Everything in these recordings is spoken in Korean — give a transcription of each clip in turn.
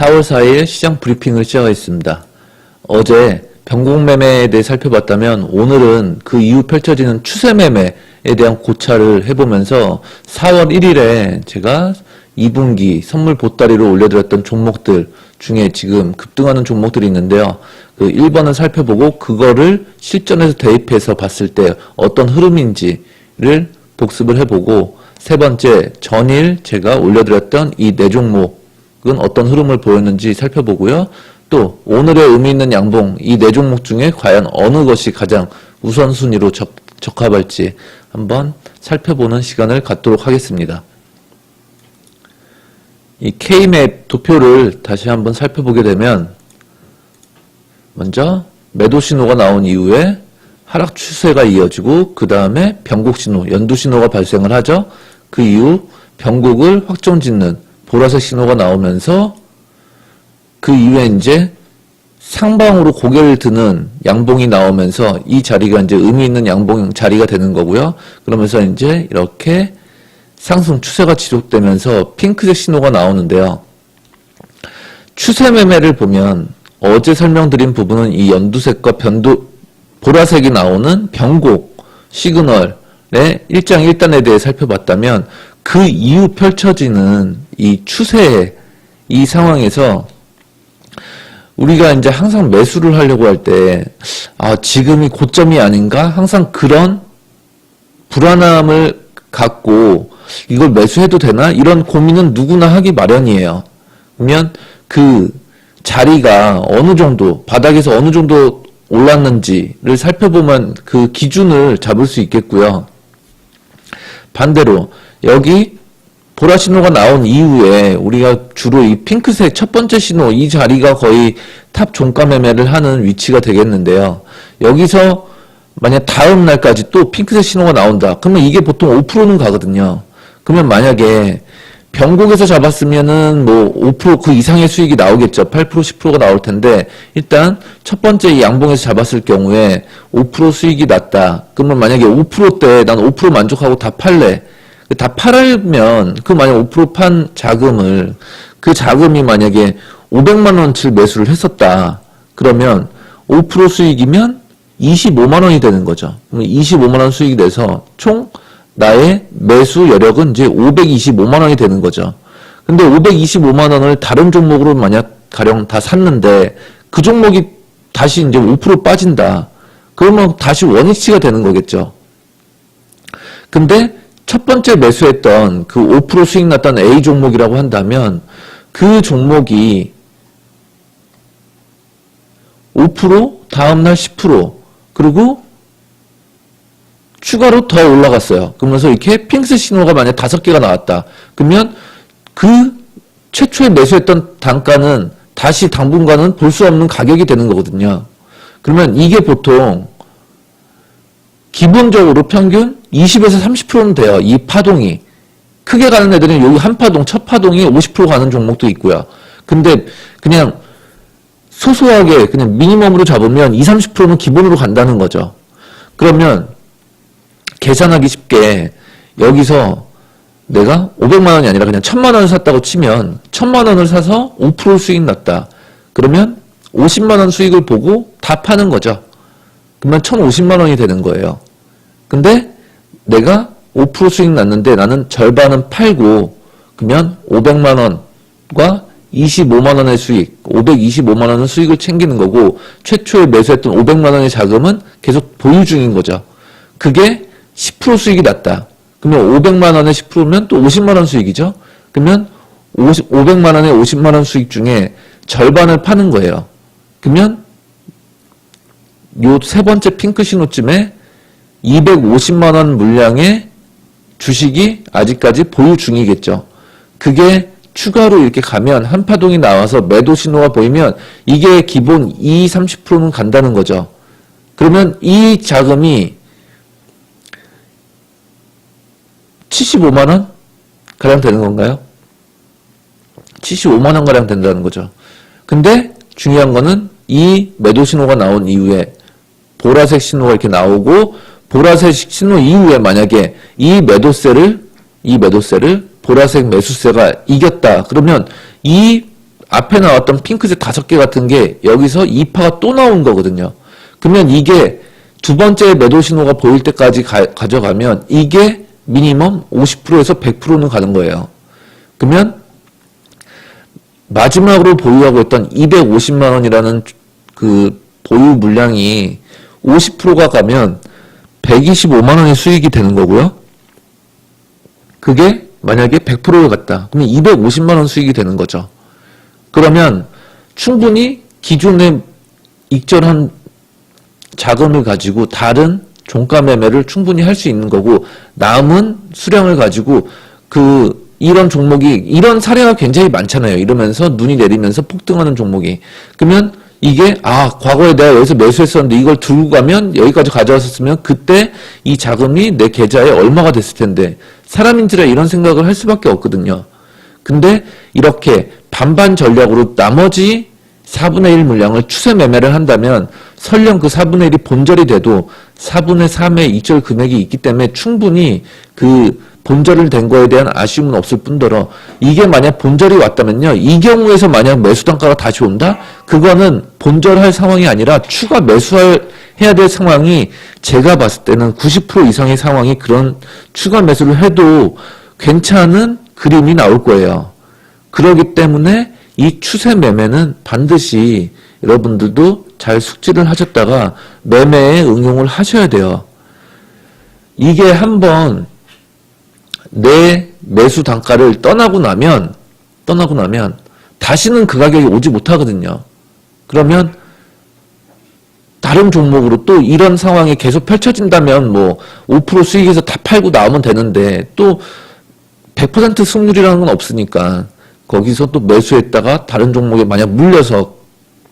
4월 4일 시장 브리핑을 시작하겠습니다. 어제 변곡매매에 대해 살펴봤다면 오늘은 그 이후 펼쳐지는 추세매매에 대한 고찰을 해보면서 4월 1일에 제가 2분기 선물 보따리로 올려드렸던 종목들 중에 지금 급등하는 종목들이 있는데요. 그 1번을 살펴보고 그거를 실전에서 대입해서 봤을 때 어떤 흐름인지를 복습을 해보고, 세 번째 전일 제가 올려드렸던 이 네 종목은 어떤 흐름을 보였는지 살펴보고요. 또 오늘의 의미 있는 양봉 이 네 종목 중에 과연 어느 것이 가장 우선순위로 적합할지 한번 살펴보는 시간을 갖도록 하겠습니다. 이 K맵 도표를 다시 한번 살펴보게 되면 먼저 매도 신호가 나온 이후에 하락 추세가 이어지고 그 다음에 변곡 신호, 연두 신호가 발생을 하죠. 그 이후 변곡을 확정짓는 보라색 신호가 나오면서 그 이후에 이제 상방으로 고개를 드는 양봉이 나오면서 이 자리가 이제 의미 있는 양봉 자리가 되는 거고요. 그러면서 이제 이렇게 상승 추세가 지속되면서 핑크색 신호가 나오는데요. 추세 매매를 보면 어제 설명드린 부분은 이 연두색과 보라색이 나오는 변곡 시그널의 1장 1단에 대해 살펴봤다면 그 이후 펼쳐지는 이 추세의 이 상황에서 우리가 이제 항상 매수를 하려고 할 때, 지금이 고점이 아닌가? 항상 그런 불안함을 갖고 이걸 매수해도 되나? 이런 고민은 누구나 하기 마련이에요. 그러면 그 자리가 어느 정도, 바닥에서 어느 정도 올랐는지를 살펴보면 그 기준을 잡을 수 있겠고요. 반대로 여기 보라 신호가 나온 이후에 우리가 주로 이 핑크색 첫 번째 신호, 이 자리가 거의 탑 종가 매매를 하는 위치가 되겠는데요. 여기서 만약 다음 날까지 또 핑크색 신호가 나온다. 그러면 이게 보통 5%는 가거든요. 그러면 만약에 변곡에서 잡았으면은 뭐 5% 그 이상의 수익이 나오겠죠. 8%, 10%가 나올 텐데 일단 첫 번째 이 양봉에서 잡았을 경우에 5% 수익이 났다. 그러면 만약에 5%대 난 5% 만족하고 다 팔래. 다 팔면 그 만약 5% 판 자금을, 그 자금이 만약에 500만 원치를 매수를 했었다. 그러면 5% 수익이면 25만 원이 되는 거죠. 그럼 25만 원 수익이 돼서 총 나의 매수 여력은 이제 525만 원이 되는 거죠. 근데 525만 원을 다른 종목으로 만약 가령 다 샀는데 그 종목이 다시 이제 5% 빠진다. 그러면 다시 원위치가 되는 거겠죠. 근데 첫 번째 매수했던 그 5% 수익 났던 A 종목이라고 한다면 그 종목이 5% 다음날 10% 그리고 추가로 더 올라갔어요. 그러면서 이렇게 핑크 신호가 만약 5개가 나왔다. 그러면 그 최초에 매수했던 단가는 다시 당분간은 볼 수 없는 가격이 되는 거거든요. 그러면 이게 보통 기본적으로 평균 20에서 30%는 돼요. 이 파동이. 크게 가는 애들은 여기 한 파동, 첫 파동이 50% 가는 종목도 있고요. 근데 그냥 소소하게 그냥 미니멈으로 잡으면 20, 30%는 기본으로 간다는 거죠. 그러면 계산하기 쉽게 여기서 내가 500만 원이 아니라 그냥 1000만 원을 샀다고 치면 1000만 원을 사서 5% 수익 났다. 그러면 50만 원 수익을 보고 다 파는 거죠. 그러면 1050만 원이 되는 거예요. 근데 내가 5% 수익 났는데 나는 절반은 팔고 그러면 500만 원과 25만 원의 수익, 525만 원의 수익을 챙기는 거고 최초에 매수했던 500만 원의 자금은 계속 보유 중인 거죠. 그게 10% 수익이 났다. 그러면 500만 원에 10%면 또 50만 원 수익이죠. 그러면 500만 원에 50만 원 수익 중에 절반을 파는 거예요. 그러면 요 세 번째 핑크 신호쯤에 250만 원 물량의 주식이 아직까지 보유 중이겠죠. 그게 추가로 이렇게 가면 한 파동이 나와서 매도 신호가 보이면 이게 기본 20, 30%는 간다는 거죠. 그러면 이 자금이 75만 원 가량 되는 건가요? 75만 원 가량 된다는 거죠. 근데 중요한 거는 이 매도 신호가 나온 이후에 보라색 신호가 이렇게 나오고 보라색 신호 이후에 만약에 이 매도세를 보라색 매수세가 이겼다. 그러면 이 앞에 나왔던 핑크색 5개 같은 게 여기서 2파가 또 나온 거거든요. 그러면 이게 두 번째 매도 신호가 보일 때까지 가져가면 이게 미니멈 50%에서 100%는 가는 거예요. 그러면 마지막으로 보유하고 있던 250만 원이라는 그 보유 물량이 50%가 가면 125만 원의 수익이 되는 거고요. 그게 만약에 100%가 갔다. 그러면 250만 원 수익이 되는 거죠. 그러면 충분히 기존에 익절한 자금을 가지고 다른 종가 매매를 충분히 할 수 있는 거고, 남은 수량을 가지고 이런 종목이, 이런 사례가 굉장히 많잖아요. 이러면서 눈이 내리면서 폭등하는 종목이. 그러면 이게, 과거에 내가 여기서 매수했었는데 이걸 들고 가면, 여기까지 가져왔었으면 그때 이 자금이 내 계좌에 얼마가 됐을 텐데, 사람인지라 이런 생각을 할 수밖에 없거든요. 근데 이렇게 반반 전략으로 나머지 4분의 1 물량을 추세 매매를 한다면 설령 그 4분의 1이 본절이 돼도 4분의 3의 익절 금액이 있기 때문에 충분히 그 본절을 된 거에 대한 아쉬움은 없을 뿐더러, 이게 만약 본절이 왔다면요, 이 경우에서 만약 매수 단가가 다시 온다? 그거는 본절할 상황이 아니라 추가 매수해야 될 상황이, 제가 봤을 때는 90% 이상의 상황이 그런 추가 매수를 해도 괜찮은 그림이 나올 거예요. 그렇기 때문에 이 추세 매매는 반드시 여러분들도 잘 숙지를 하셨다가 매매에 응용을 하셔야 돼요. 이게 한번 내 매수 단가를 떠나고 나면 다시는 그 가격이 오지 못하거든요. 그러면 다른 종목으로 또 이런 상황이 계속 펼쳐진다면 뭐 5% 수익에서 다 팔고 나오면 되는데, 또 100% 승률이라는 건 없으니까 거기서 또 매수했다가 다른 종목에 만약 물려서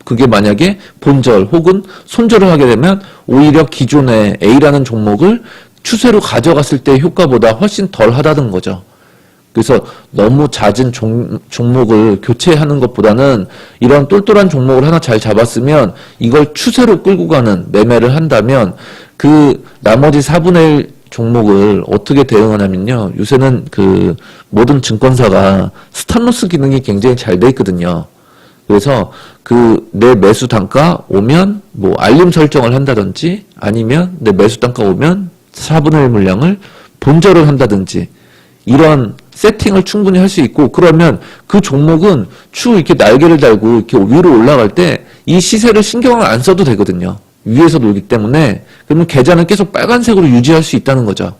그게 만약에 본절 혹은 손절을 하게 되면 오히려 기존의 A라는 종목을 추세로 가져갔을 때 효과보다 훨씬 덜 하다는 거죠. 그래서 너무 잦은 종목을 교체하는 것보다는 이런 똘똘한 종목을 하나 잘 잡았으면 이걸 추세로 끌고 가는 매매를 한다면, 그 나머지 4분의 1 종목을 어떻게 대응하냐면요, 요새는 그 모든 증권사가 스탑로스 기능이 굉장히 잘 돼 있거든요. 그래서 그 내 매수 단가 오면 뭐 알림 설정을 한다든지, 아니면 내 매수 단가 오면 4분의 1 물량을 본절을 한다든지, 이런 세팅을 충분히 할 수 있고, 그러면 그 종목은 추후 이렇게 날개를 달고 이렇게 위로 올라갈 때 이 시세를 신경을 안 써도 되거든요. 위에서 놀기 때문에. 그러면 계좌는 계속 빨간색으로 유지할 수 있다는 거죠.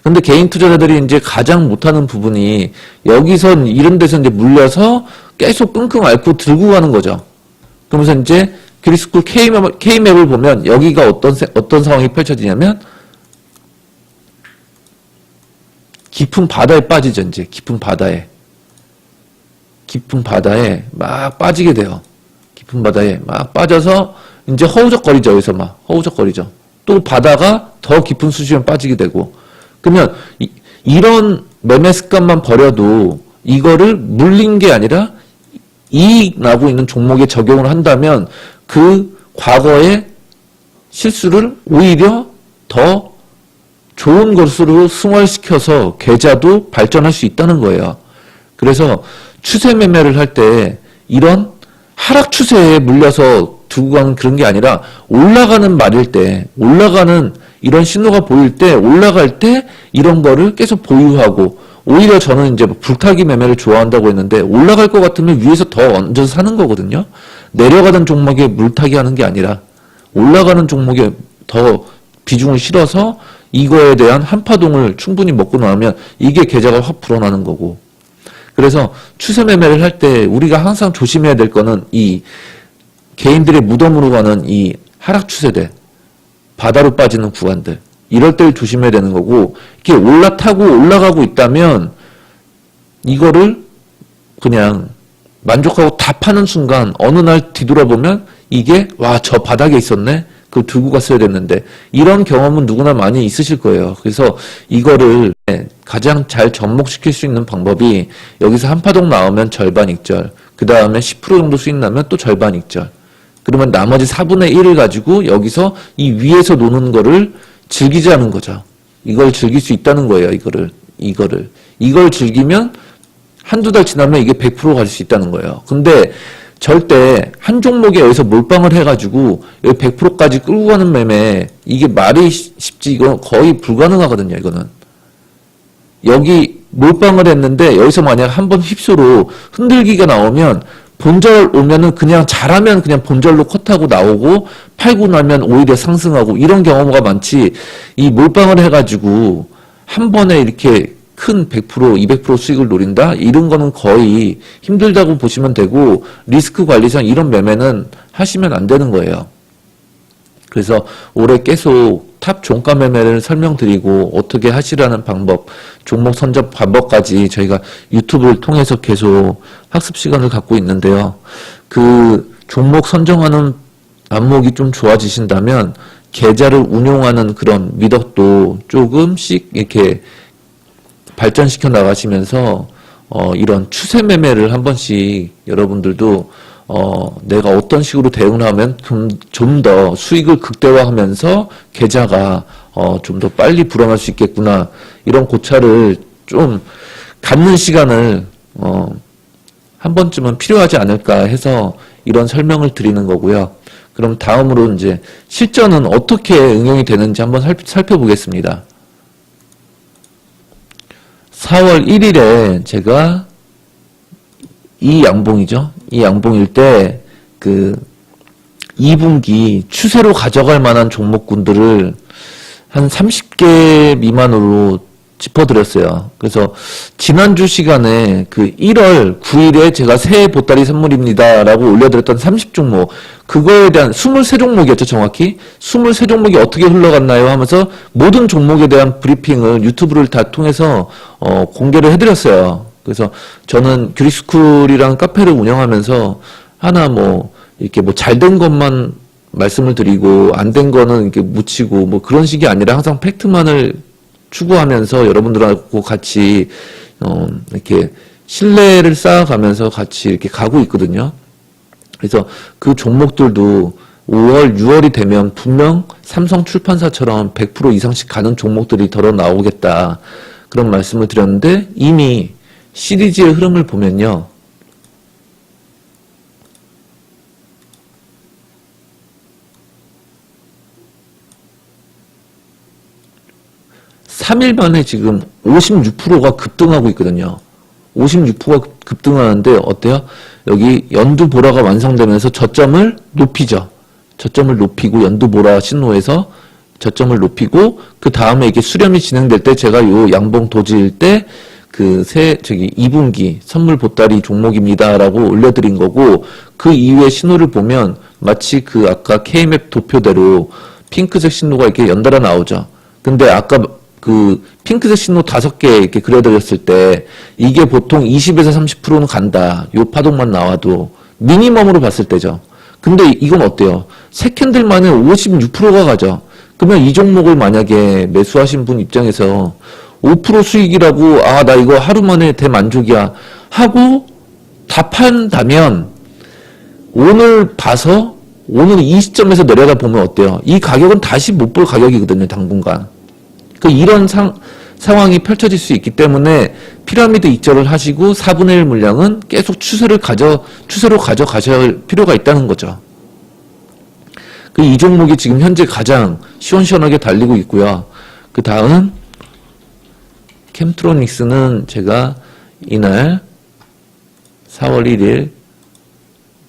근데 개인 투자자들이 이제 가장 못하는 부분이, 여기서 이런 데서 이제 물려서 계속 끙끙 앓고 들고 가는 거죠. 그러면서 이제 그리스쿨 K맵을 보면 여기가 어떤 상황이 펼쳐지냐면, 깊은 바다에 빠지죠, 이제. 깊은 바다에 막 빠지게 돼요. 깊은 바다에 막 빠져서 이제 허우적거리죠, 여기서 막. 허우적거리죠. 또 바다가 더 깊은 수심에 빠지게 되고. 그러면 이런 매매 습관만 버려도 이거를 물린 게 아니라 이익 나고 있는 종목에 적용을 한다면 그 과거의 실수를 오히려 더 좋은 것으로 승화시켜서 계좌도 발전할 수 있다는 거예요. 그래서 추세 매매를 할 때 이런 하락 추세에 물려서 두고 가는 그런 게 아니라, 올라가는 말일 때, 올라가는 이런 신호가 보일 때, 올라갈 때 이런 거를 계속 보유하고, 오히려 저는 이제 불타기 매매를 좋아한다고 했는데, 올라갈 것 같으면 위에서 더 얹어서 사는 거거든요. 내려가는 종목에 물타기 하는 게 아니라 올라가는 종목에 더 비중을 실어서 이거에 대한 한파동을 충분히 먹고 나면 이게 계좌가 확 불어나는 거고. 그래서 추세 매매를 할 때 우리가 항상 조심해야 될 거는, 이 개인들의 무덤으로 가는 이 하락 추세대, 바다로 빠지는 구간들, 이럴 때 조심해야 되는 거고, 이렇게 올라타고 올라가고 있다면 이거를 그냥 만족하고 다 파는 순간 어느 날 뒤돌아보면 이게, 와, 저 바닥에 있었네? 그걸 들고 갔어야 됐는데, 이런 경험은 누구나 많이 있으실 거예요. 그래서 이거를 가장 잘 접목시킬 수 있는 방법이, 여기서 한파동 나오면 절반 익절, 그 다음에 10% 정도 수익 나면 또 절반 익절, 그러면 나머지 4분의 1을 가지고 여기서 이 위에서 노는 거를 즐기자는 거죠. 이걸 즐길 수 있다는 거예요, 이걸 즐기면 한두 달 지나면 이게 100% 갈 수 있다는 거예요. 근데 절대 한 종목에 여기서 몰빵을 해가지고 여기 100%까지 끌고 가는 매매, 이게 말이 쉽지, 이건 거의 불가능하거든요, 이거는. 여기 몰빵을 했는데 여기서 만약 한번 휩소로 흔들기가 나오면 본절 오면은 그냥 잘하면 그냥 본절로 컷하고 나오고 팔고 나면 오히려 상승하고 이런 경우가 많지, 이 몰빵을 해가지고 한 번에 이렇게 큰 100%, 200% 수익을 노린다? 이런 거는 거의 힘들다고 보시면 되고, 리스크 관리상 이런 매매는 하시면 안 되는 거예요. 그래서 올해 계속 탑 종가 매매를 설명드리고 어떻게 하시라는 방법, 종목 선정 방법까지 저희가 유튜브를 통해서 계속 학습 시간을 갖고 있는데요. 그 종목 선정하는 안목이 좀 좋아지신다면 계좌를 운용하는 그런 미덕도 조금씩 이렇게 발전시켜 나가시면서 이런 추세 매매를 한 번씩 여러분들도 내가 어떤 식으로 대응을 하면 좀 더 수익을 극대화하면서 계좌가 좀 더 빨리 불어날 수 있겠구나, 이런 고찰을 좀 갖는 시간을 한 번쯤은 필요하지 않을까 해서 이런 설명을 드리는 거고요. 그럼 다음으로 이제 실전은 어떻게 응용이 되는지 한번 살펴보겠습니다. 4월 1일에 제가 이 양봉이죠. 이 양봉일 때 그 2분기 추세로 가져갈 만한 종목군들을 한 30개 미만으로 짚어드렸어요. 그래서 지난주 시간에 그 1월 9일에 제가 새해 보따리 선물입니다 라고 올려드렸던 30종목, 그거에 대한 23종목이었죠, 정확히. 23종목이 어떻게 흘러갔나요 하면서 모든 종목에 대한 브리핑을 유튜브를 다 통해서 공개를 해드렸어요. 그래서 저는 규리스쿨이랑 카페를 운영하면서 하나 이렇게 잘된 것만 말씀을 드리고 안 된 거는 이렇게 묻히고 그런 식이 아니라 항상 팩트만을 추구하면서 여러분들하고 같이 이렇게 신뢰를 쌓아가면서 같이 이렇게 가고 있거든요. 그래서 그 종목들도 5월, 6월이 되면 분명 삼성 출판사처럼 100% 이상씩 가는 종목들이 덜어 나오겠다, 그런 말씀을 드렸는데, 이미 시리즈의 흐름을 보면요. 삼 일 만에 지금 56%가 급등하고 있거든요. 56%가 급등하는데 어때요? 여기 연두보라가 완성되면서 저점을 높이죠. 저점을 높이고 연두보라 신호에서 저점을 높이고, 그 다음에 이게 수렴이 진행될 때 제가 요 양봉 도지일 때 그 2분기 선물 보따리 종목입니다라고 올려드린 거고, 그 이후에 신호를 보면 마치 그 아까 K맵 도표대로 핑크색 신호가 이렇게 연달아 나오죠. 근데 아까 그 핑크색 신호 5개 이렇게 그려드렸을 때 이게 보통 20에서 30%는 간다, 요 파동만 나와도 미니멈으로 봤을 때죠. 근데 이건 어때요? 세 캔들 만에 56%가 가죠. 그러면 이 종목을 만약에 매수하신 분 입장에서 5% 수익이라고, 나 이거 하루 만에 대만족이야 하고 다 판다면, 오늘 봐서 오늘 이 시점에서 내려다 보면 어때요? 이 가격은 다시 못 볼 가격이거든요, 당분간. 이런 상황이 펼쳐질 수 있기 때문에 피라미드 익절을 하시고 4분의 1 물량은 계속 추세로 가져가셔야 필요가 있다는 거죠. 이 종목이 지금 현재 가장 시원시원하게 달리고 있고요. 그 다음 캠트로닉스는 제가 이날 4월 1일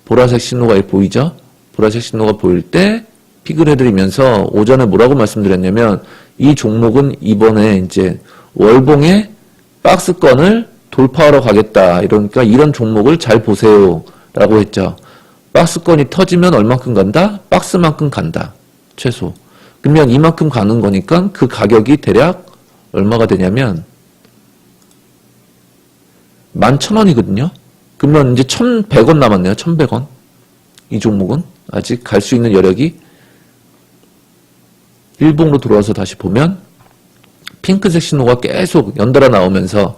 보라색 신호가 보이죠? 보라색 신호가 보일 때 픽을 해드리면서 오전에 뭐라고 말씀드렸냐면, 이 종목은 이번에 이제 월봉의 박스권을 돌파하러 가겠다, 이러니까 이런 종목을 잘 보세요 라고 했죠. 박스권이 터지면 얼만큼 간다? 박스만큼 간다, 최소. 그러면 이만큼 가는 거니까 그 가격이 대략 얼마가 되냐면 11,000원이거든요. 그러면 이제 1,100원 남았네요. 1,100원. 이 종목은 아직 갈 수 있는 여력이. 일봉으로 돌아와서 다시 보면 핑크색 신호가 계속 연달아 나오면서,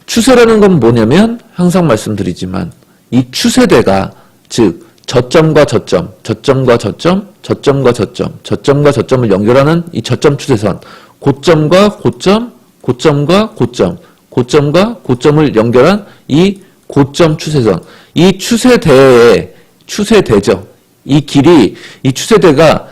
추세라는 건 뭐냐면 항상 말씀드리지만 이 추세대가, 즉 저점과 저점, 저점과 저점, 저점과 저점, 저점과 저점을 연결하는 이 저점 추세선, 고점과 고점, 고점과 고점, 고점과 고점을 연결한 이 고점 추세선. 이 추세대죠. 이 길이, 이 추세대가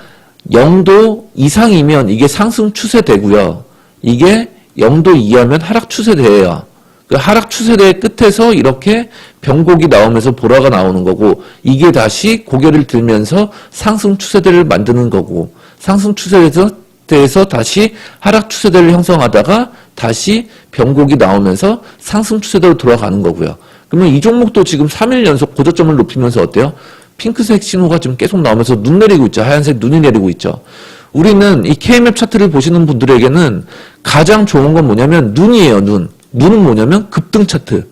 0도 이상이면 이게 상승 추세대고요. 이게 0도 이하면 하락 추세대예요. 그 하락 추세대 끝에서 이렇게 변곡이 나오면서 보라가 나오는 거고, 이게 다시 고개를 들면서 상승 추세대를 만드는 거고, 상승 추세대에서 다시 하락 추세대를 형성하다가 다시 변곡이 나오면서 상승 추세대로 돌아가는 거고요. 그러면 이 종목도 지금 3일 연속 고저점을 높이면서 어때요? 핑크색 신호가 지금 계속 나오면서 눈 내리고 있죠. 하얀색 눈이 내리고 있죠. 우리는 이 K맵 차트를 보시는 분들에게는 가장 좋은 건 뭐냐면 눈이에요, 눈. 눈은 뭐냐면 급등 차트.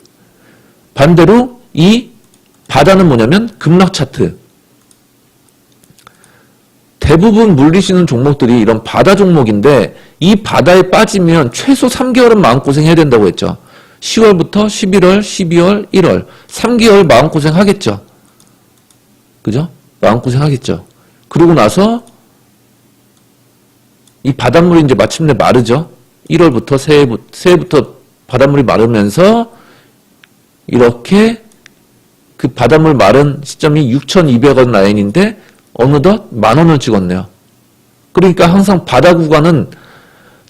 반대로 이 바다는 뭐냐면 급락 차트. 대부분 물리시는 종목들이 이런 바다 종목인데 이 바다에 빠지면 최소 3개월은 마음고생 해야 된다고 했죠. 10월부터 11월, 12월, 1월 3개월 마음고생 하겠죠. 그죠? 마음고생 하겠죠. 그러고 나서 이 바닷물이 이제 마침내 마르죠. 1월부터 새해부터 바닷물이 마르면서 이렇게 그 바닷물 마른 시점이 6,200원 라인인데 어느덧 10,000원을 찍었네요. 그러니까 항상 바다 구간은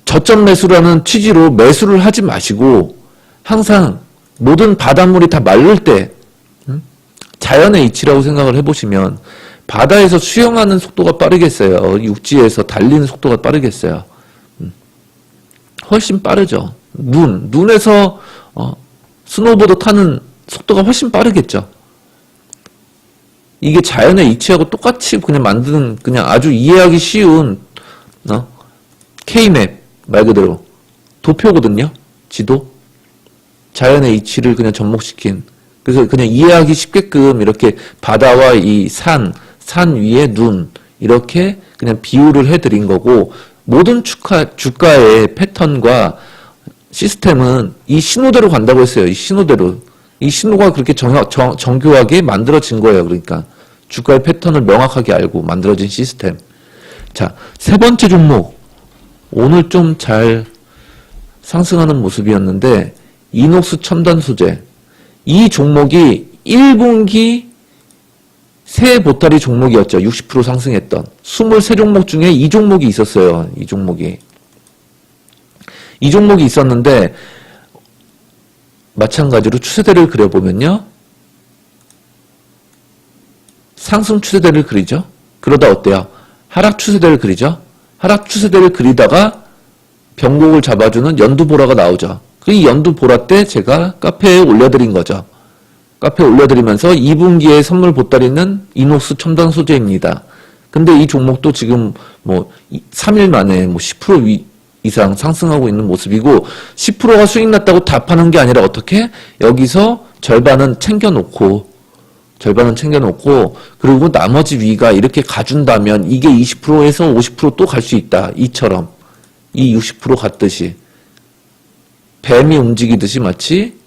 저점 매수라는 취지로 매수를 하지 마시고 항상 모든 바닷물이 다 마를 때 자연의 이치라고 생각을 해보시면 바다에서 수영하는 속도가 빠르겠어요? 육지에서 달리는 속도가 빠르겠어요? 훨씬 빠르죠. 눈에서 스노보드 타는 속도가 훨씬 빠르겠죠. 이게 자연의 이치하고 똑같이 그냥 만드는 그냥 아주 이해하기 쉬운 K맵 말 그대로 도표거든요. 지도. 자연의 이치를 그냥 접목시킨. 그래서 그냥 이해하기 쉽게끔 이렇게 바다와 이 산 위에 눈 이렇게 그냥 비유를 해드린 거고 모든 주가의 패턴과 시스템은 이 신호대로 간다고 했어요. 이 신호대로. 이 신호가 그렇게 정교하게 만들어진 거예요. 그러니까 주가의 패턴을 명확하게 알고 만들어진 시스템. 자, 세 번째 종목. 오늘 좀 잘 상승하는 모습이었는데 이녹스 첨단 소재. 이 종목이 1분기 새 보따리 종목이었죠. 60% 상승했던. 23종목 중에 이 종목이 있었어요. 이 종목이 있었는데 마찬가지로 추세대를 그려보면요. 상승 추세대를 그리죠. 그러다 어때요? 하락 추세대를 그리죠. 하락 추세대를 그리다가 변곡을 잡아주는 연두보라가 나오죠. 이 연두보라 때 제가 카페에 올려드린 거죠. 카페에 올려드리면서 2분기에 선물 보따리는 이녹스 첨단 소재입니다. 근데 이 종목도 지금 3일 만에 10% 이상 상승하고 있는 모습이고 10%가 수익 났다고 다 파는 게 아니라 어떻게? 여기서 절반은 챙겨놓고 그리고 나머지 위가 이렇게 가준다면 이게 20%에서 50% 또 갈 수 있다. 이처럼 이 60% 갔듯이 뱀이 움직이듯이 마치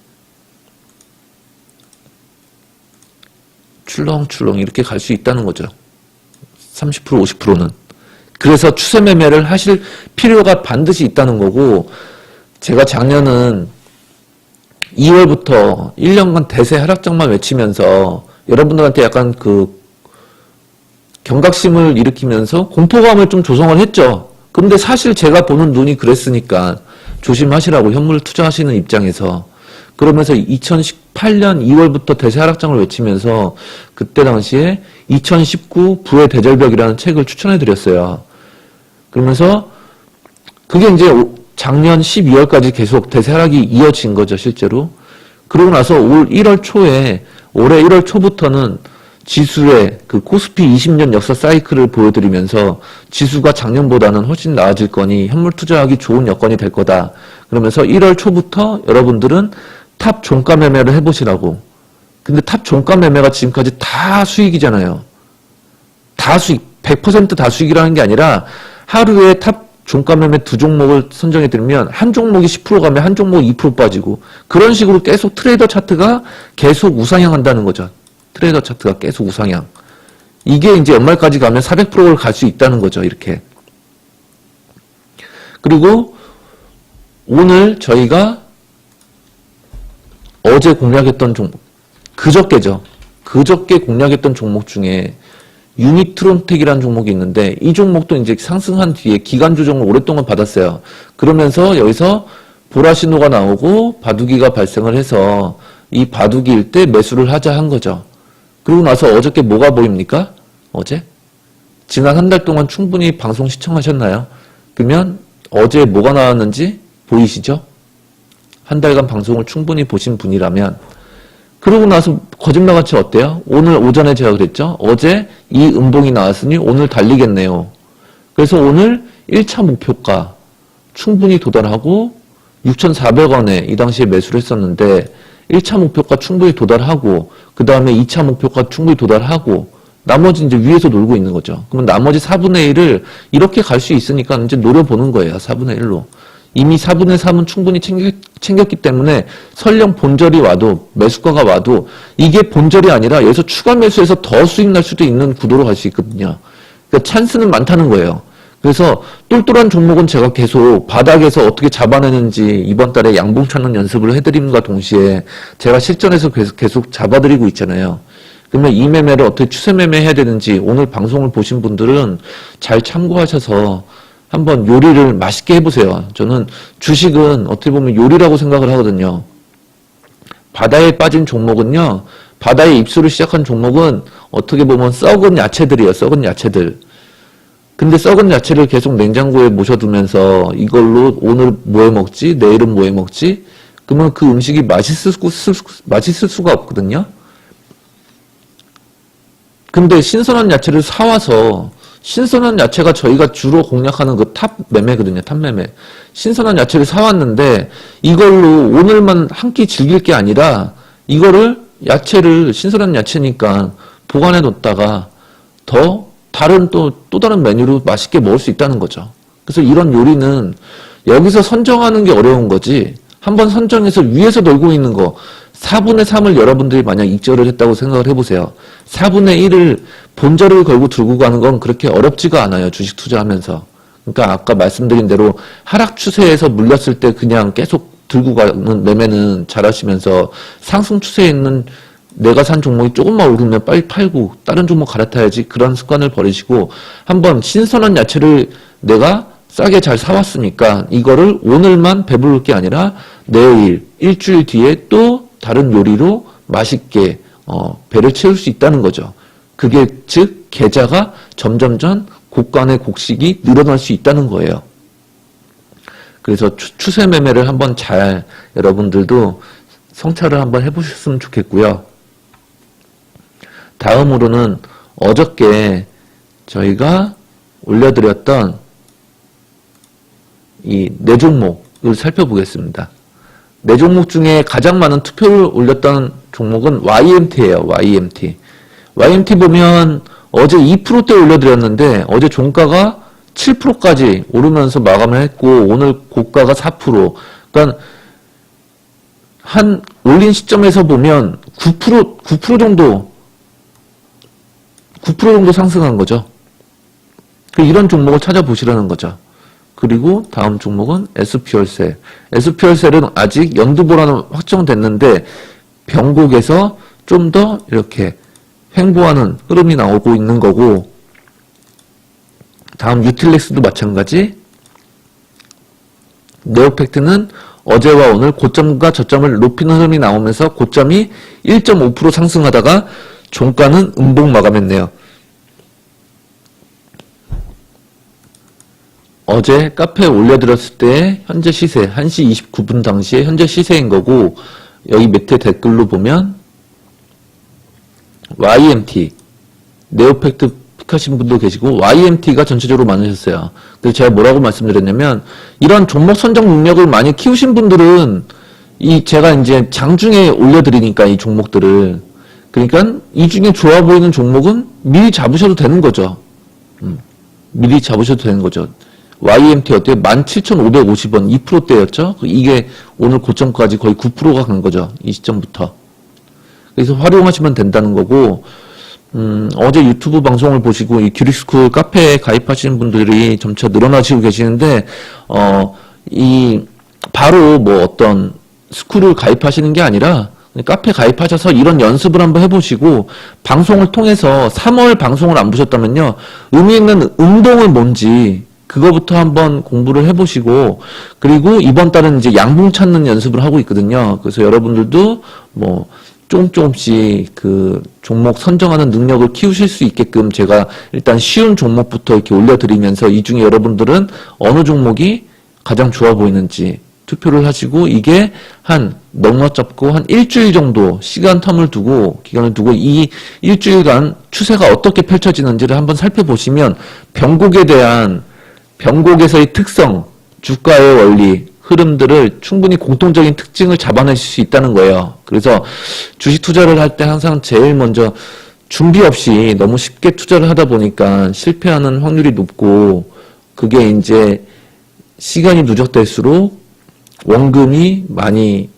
출렁출렁 이렇게 갈 수 있다는 거죠. 30% 50%는. 그래서 추세 매매를 하실 필요가 반드시 있다는 거고 제가 작년은 2월부터 1년간 대세 하락장만 외치면서 여러분들한테 약간 그 경각심을 일으키면서 공포감을 좀 조성을 했죠. 근데 사실 제가 보는 눈이 그랬으니까 조심하시라고 현물 투자하시는 입장에서 그러면서 2018년 2월부터 대세 하락장을 외치면서 그때 당시에 2019 부의 대절벽이라는 책을 추천해 드렸어요. 그러면서 그게 이제 작년 12월까지 계속 대세 하락이 이어진 거죠, 실제로. 그러고 나서 올해 1월 초부터는 지수의 그 코스피 20년 역사 사이클을 보여드리면서 지수가 작년보다는 훨씬 나아질 거니 현물 투자하기 좋은 여건이 될 거다. 그러면서 1월 초부터 여러분들은 탑 종가 매매를 해보시라고. 근데 탑 종가 매매가 지금까지 다 수익이잖아요. 다 수익, 100% 다 수익이라는 게 아니라 하루에 탑 종가 매매 2종목을 선정해 드리면 한 종목이 10% 가면 한 종목이 2% 빠지고 그런 식으로 계속 트레이더 차트가 계속 우상향한다는 거죠. 트레이더 차트가 계속 우상향. 이게 이제 연말까지 가면 400%를 갈 수 있다는 거죠. 이렇게. 그리고 오늘 저희가 어제 공략했던 종목, 그저께죠. 그저께 공략했던 종목 중에 유니트론텍이라는 종목이 있는데 이 종목도 이제 상승한 뒤에 기간 조정을 오랫동안 받았어요. 그러면서 여기서 보라 신호가 나오고 바둑이가 발생을 해서 이 바둑이일 때 매수를 하자 한 거죠. 그리고 나서 어저께 뭐가 보입니까? 어제? 지난 한 달 동안 충분히 방송 시청하셨나요? 그러면 어제 뭐가 나왔는지 보이시죠? 한 달간 방송을 충분히 보신 분이라면 그러고 나서 거짓말같이 어때요? 오늘 오전에 제가 그랬죠? 어제 이 음봉이 나왔으니 오늘 달리겠네요. 그래서 오늘 1차 목표가 충분히 도달하고 6,400원에 이 당시에 매수를 했었는데 1차 목표가 충분히 도달하고 그 다음에 2차 목표가 충분히 도달하고 나머지 이제 위에서 놀고 있는 거죠. 그러면 나머지 4분의 1을 이렇게 갈 수 있으니까 이제 노려보는 거예요. 4분의 1로. 이미 4분의 3은 충분히 챙겼기 때문에 설령 본절이 와도 매수가가 와도 이게 본절이 아니라 여기서 추가 매수해서 더 수익 날 수도 있는 구도로 갈 수 있거든요. 그러니까 찬스는 많다는 거예요. 그래서 똘똘한 종목은 제가 계속 바닥에서 어떻게 잡아내는지 이번 달에 양봉 찾는 연습을 해드림과 동시에 제가 실전에서 계속 잡아드리고 있잖아요. 그러면 이 매매를 어떻게 추세 매매해야 되는지 오늘 방송을 보신 분들은 잘 참고하셔서 한번 요리를 맛있게 해보세요. 저는 주식은 어떻게 보면 요리라고 생각을 하거든요. 바다에 빠진 종목은요. 바다에 입수를 시작한 종목은 어떻게 보면 썩은 야채들이에요. 썩은 야채들. 근데 썩은 야채를 계속 냉장고에 모셔두면서 이걸로 오늘 뭐 해 먹지? 내일은 뭐 해 먹지? 그러면 그 음식이 맛있을 수가 없거든요. 근데 신선한 야채를 사와서 신선한 야채가 저희가 주로 공략하는 그 탑 매매거든요. 탑 매매. 신선한 야채를 사왔는데 이걸로 오늘만 한 끼 즐길 게 아니라 이거를 야채를 신선한 야채니까 보관해 뒀다가 더 다른 또 다른 메뉴로 맛있게 먹을 수 있다는 거죠. 그래서 이런 요리는 여기서 선정하는 게 어려운 거지 한번 선정해서 위에서 놀고 있는 거 4분의 3을 여러분들이 만약 익절을 했다고 생각을 해보세요. 4분의 1을 본절을 걸고 들고 가는 건 그렇게 어렵지가 않아요. 주식 투자하면서. 그러니까 아까 말씀드린 대로 하락 추세에서 물렸을 때 그냥 계속 들고 가는 매매는 잘하시면서 상승 추세에 있는 내가 산 종목이 조금만 오르면 빨리 팔고 다른 종목 갈아타야지 그런 습관을 버리시고 한번 신선한 야채를 내가 싸게 잘 사왔으니까 이거를 오늘만 배부를 게 아니라 내일, 일주일 뒤에 또 다른 요리로 맛있게 배를 채울 수 있다는 거죠. 그게 즉 계좌가 점점점 곡간의 곡식이 늘어날 수 있다는 거예요. 그래서 추세 매매를 한번 잘 여러분들도 성찰을 한번 해보셨으면 좋겠고요. 다음으로는 어저께 저희가 올려드렸던 이 네 종목을 살펴보겠습니다. 네 종목 중에 가장 많은 투표를 올렸던 종목은 YMT예요. YMT. YMT 보면 어제 2%대 올려드렸는데 어제 종가가 7%까지 오르면서 마감을 했고 오늘 고가가 4%. 그러니까 한 올린 시점에서 보면 9% 정도 상승한 거죠. 이런 종목을 찾아보시라는 거죠. 그리고 다음 종목은 SP열셀. SP열셀은 아직 연두보라는 확정됐는데 변곡에서 좀 더 이렇게 횡보하는 흐름이 나오고 있는 거고 다음 유틸렉스도 마찬가지. 네오팩트는 어제와 오늘 고점과 저점을 높이는 흐름이 나오면서 고점이 1.5% 상승하다가 종가는 음봉 마감했네요. 어제 카페에 올려드렸을 때 현재 시세 1시 29분 당시에 현재 시세인 거고 여기 밑에 댓글로 보면 YMT 네오팩트 픽하신 분도 계시고 YMT가 전체적으로 많으셨어요. 그래서 제가 뭐라고 말씀드렸냐면 이런 종목 선정 능력을 많이 키우신 분들은 제가 이제 장중에 올려드리니까 이 종목들을 그러니까 이 중에 좋아 보이는 종목은 미리 잡으셔도 되는 거죠. 미리 잡으셔도 되는 거죠. YMT 어때요? 17,550원 2%대였죠? 이게 오늘 고점까지 거의 9%가 간 거죠. 이 시점부터. 그래서 활용하시면 된다는 거고 어제 유튜브 방송을 보시고 이 규리스쿨 카페에 가입하시는 분들이 점차 늘어나시고 계시는데 바로 뭐 어떤 스쿨을 가입하시는 게 아니라 카페 가입하셔서 이런 연습을 한번 해보시고, 방송을 통해서 3월 방송을 안 보셨다면요, 의미 있는 운동은 뭔지 그거부터 한번 공부를 해보시고, 그리고 이번 달은 이제 양봉 찾는 연습을 하고 있거든요. 그래서 여러분들도 뭐 조금씩 그 종목 선정하는 능력을 키우실 수 있게끔 제가 일단 쉬운 종목부터 이렇게 올려드리면서, 이 중에 여러분들은 어느 종목이 가장 좋아 보이는지 투표를 하시고, 이게 한 넉넉 잡고 한 일주일 정도 기간을 두고 이 일주일간 추세가 어떻게 펼쳐지는지를 한번 살펴보시면, 병곡에서의 특성, 주가의 원리, 흐름들을 충분히 공통적인 특징을 잡아내실 수 있다는 거예요. 그래서 주식 투자를 할 때 항상 제일 먼저 준비 없이 너무 쉽게 투자를 하다 보니까 실패하는 확률이 높고, 그게 이제 시간이 누적될수록 원금이 많이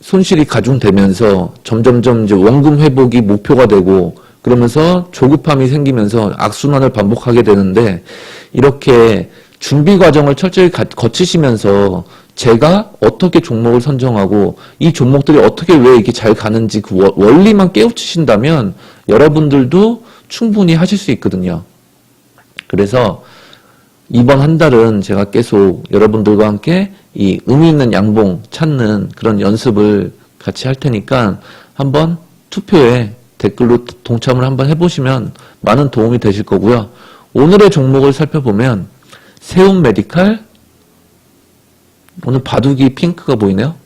손실이 가중되면서 점점점 이제 원금 회복이 목표가 되고, 그러면서 조급함이 생기면서 악순환을 반복하게 되는데, 이렇게 준비 과정을 철저히 거치시면서 제가 어떻게 종목을 선정하고 이 종목들이 어떻게 왜 이렇게 잘 가는지 그 원리만 깨우치신다면 여러분들도 충분히 하실 수 있거든요. 그래서 이번 한 달은 제가 계속 여러분들과 함께 이 의미 있는 양봉 찾는 그런 연습을 같이 할 테니까 한번 투표에 댓글로 동참을 한번 해보시면 많은 도움이 되실 거고요. 오늘의 종목을 살펴보면 세움 메디칼, 오늘 바둑이 핑크가 보이네요.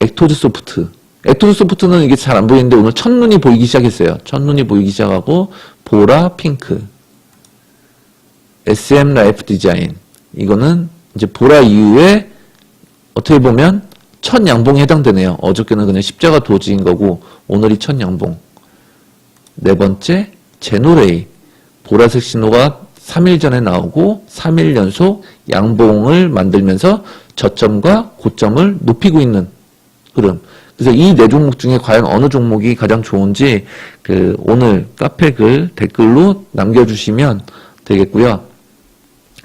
엑토즈 소프트. 엑토즈 소프트는 이게 잘 안 보이는데 오늘 첫눈이 보이기 시작했어요. 첫눈이 보이기 시작하고, 보라 핑크. SM 라이프 디자인. 이거는 이제 보라 이후에 어떻게 보면 첫 양봉에 해당되네요. 어저께는 그냥 십자가 도지인 거고, 오늘이 첫 양봉. 네 번째, 제노레이. 보라색 신호가 3일 전에 나오고 3일 연속 양봉을 만들면서 저점과 고점을 높이고 있는 흐름. 그래서 이 네 종목 중에 과연 어느 종목이 가장 좋은지 오늘 카페 글 댓글로 남겨주시면 되겠고요.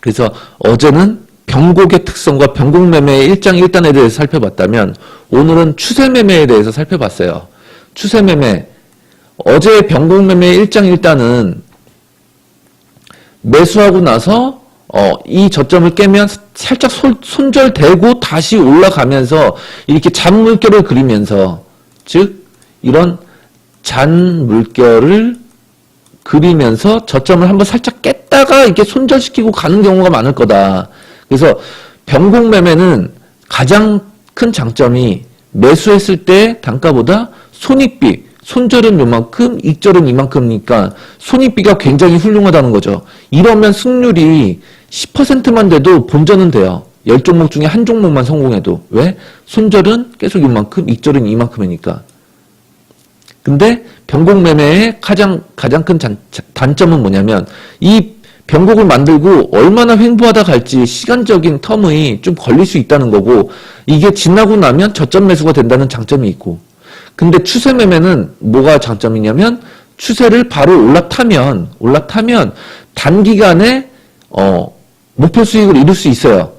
그래서 어제는 병곡의 특성과 병곡 매매의 일장일단에 대해서 살펴봤다면, 오늘은 추세 매매에 대해서 살펴봤어요. 추세 매매. 어제 병곡 매매의 일장일단은 매수하고 나서 이 저점을 깨면 살짝 손절되고 다시 올라가면서 이렇게 잔물결을 그리면서, 즉 이런 잔물결을 그리면서 저점을 한번 살짝 깼다가 이렇게 손절시키고 가는 경우가 많을 거다. 그래서 병곡 매매는 가장 큰 장점이 매수했을 때 단가보다 손익비, 손절은 요만큼, 익절은 이만큼이니까 손익비가 굉장히 훌륭하다는 거죠. 이러면 승률이 10%만 돼도 본전은 돼요. 10종목 중에 한 종목만 성공해도. 왜? 손절은 계속 요만큼, 익절은 이만큼이니까. 근데 병곡 매매의 가장 큰 단점은 뭐냐면, 이 병곡을 만들고 얼마나 횡보하다 갈지 시간적인 텀이 좀 걸릴 수 있다는 거고, 이게 지나고 나면 저점 매수가 된다는 장점이 있고, 근데 추세 매매는 뭐가 장점이냐면, 추세를 바로 올라타면 단기간에 목표 수익을 이룰 수 있어요.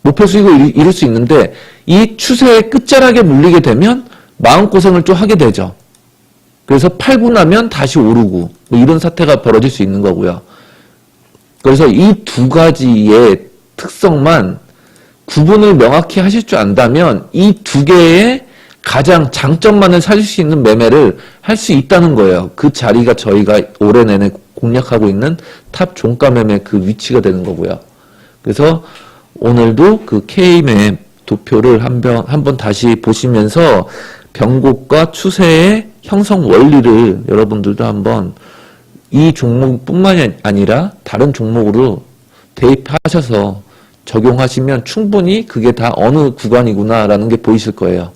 목표 수익을 이룰 수 있는데, 이 추세의 끝자락에 물리게 되면 마음고생을 좀 하게 되죠. 그래서 팔고 나면 다시 오르고, 뭐 이런 사태가 벌어질 수 있는 거고요. 그래서 이 두 가지의 특성만 구분을 명확히 하실 줄 안다면 이 두 개의 가장 장점만을 살릴 수 있는 매매를 할 수 있다는 거예요. 그 자리가 저희가 올해 내내 공략하고 있는 탑 종가 매매 그 위치가 되는 거고요. 그래서 오늘도 그 K맵 도표를 한번 다시 보시면서 병곡과 추세의 형성 원리를 여러분들도 한번 이 종목뿐만이 아니라 다른 종목으로 대입하셔서 적용하시면 충분히 그게 다 어느 구간이구나라는 게 보이실 거예요.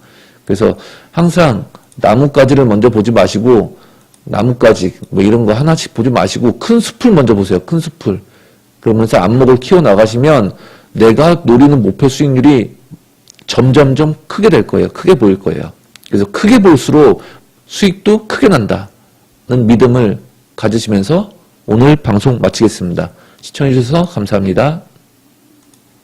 그래서 항상 나뭇가지를 먼저 보지 마시고, 나뭇가지 뭐 이런 거 하나씩 보지 마시고 큰 숲을 먼저 보세요. 큰 숲을. 그러면서 안목을 키워 나가시면 내가 노리는 목표 수익률이 점점점 크게 될 거예요. 크게 보일 거예요. 그래서 크게 볼수록 수익도 크게 난다는 믿음을 가지시면서 오늘 방송 마치겠습니다. 시청해주셔서 감사합니다.